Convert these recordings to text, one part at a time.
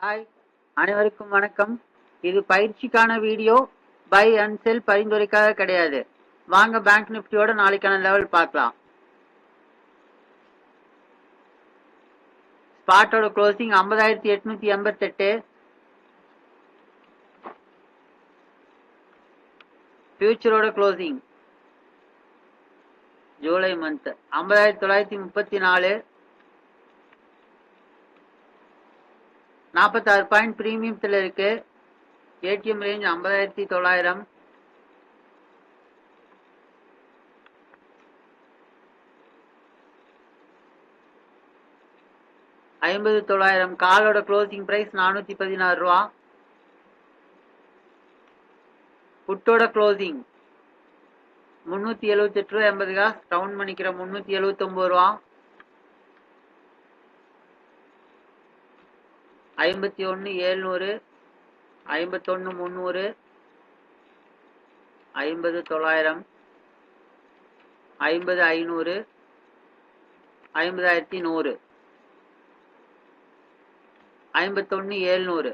Hi, அனைவருக்கும் வணக்கம். இது பயிற்சிக்கான வீடியோ. பை அண்ட் செல் பரிந்துரைக்காக கிடையாது. வாங்க பேங்க் நிஃப்டியோட நாளைக்கான லெவல் பார்க்கலாம். ஸ்பாட்டோட க்ளோசிங் 50,888. ஃபியூச்சரோட க்ளோசிங் ஜூலை மந்த் 50,934. 46 பாயிண்ட் பிரீமியத்தில் இருக்கு. ATM range 50,900. $50,900. காலோட க்ளோசிங் பிரைஸ் 416 ரூபா. புட்டோட க்ளோசிங் 378 ரூபா 80 காசு. ரவுண்ட் பண்ணிக்கிற 379 ரூபா. 51,700, 51,300, 50,900, 50,500, 50,100, 51,700.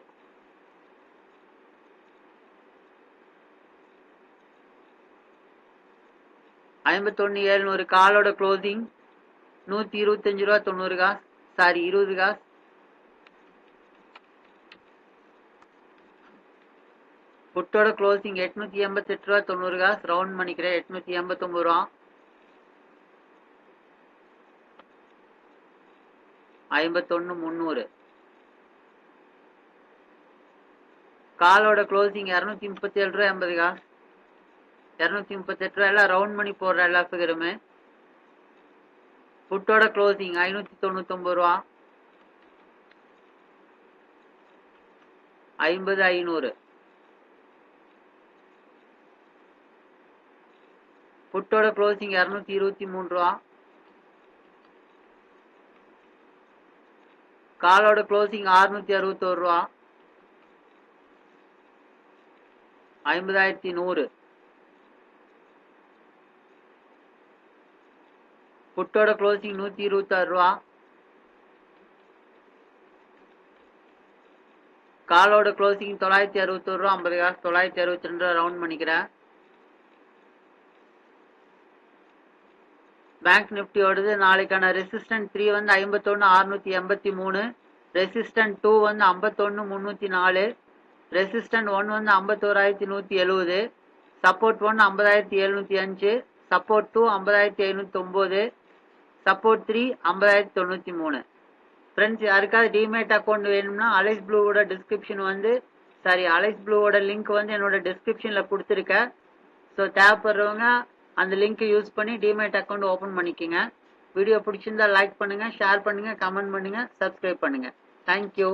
காலோட க்ளோசிங் 125 ரூபா 90 காசு. சாரி 20 காசு. புட்டோட க்ளோசிங் 888 ரூபா 90 காசு. ரவுண்ட் பண்ணிக்கிறேன் 889 ரூபா. 51,300. காலோட க்ளோசிங் 237 ரூபா 80 காசு. 238 ரூபா. எல்லாம் ரவுண்ட் பண்ணி போடுற எல்லா ஃபிகருமே. புட்டோட க்ளோசிங் 599 ரூபா. 50,500. புட்டோட க்ளோசிங் 223 ரூபா. காலோட க்ளோசிங் 661 ரூபா. 50,100. புட்டோட க்ளோசிங் 126 ரூபா. காலோட க்ளோசிங் 961 ரூபா 50 காசு. 962 ரூபா ரவுண்ட் பண்ணிக்கிறேன். பேங்க் நிஃப்டியோடது நாளைக்கான ரெசிஸ்டன்ட் 3 வந்து 51,683. ரெசிஸ்டன்ட் 2 வந்து 51,304. ரெசிஸ்டன்ட் 1 வந்து 51,170. சப்போர்ட் 1 50,705. சப்போர்ட் 2 50,509. சப்போர்ட் 3 50,093. ஃப்ரெண்ட்ஸ், யாருக்காவது டிமேட் அக்கௌண்ட் வேணும்னா அலைஸ் ப்ளூவோட லிங்க் வந்து என்னோட டிஸ்கிரிப்ஷனில் கொடுத்துருக்கேன். ஸோ தேவைப்படுறவங்க அந்த லிங்க்கை யூஸ் பண்ணி டிமேட் அக்கௌண்ட் ஓப்பன் பண்ணிக்கோங்க. வீடியோ பிடிச்சிருந்தா லைக் பண்ணுங்கள், ஷேர் பண்ணுங்கள், கமெண்ட் பண்ணுங்கள், சப்ஸ்கிரைப் பண்ணுங்கள். தேங்க்யூ.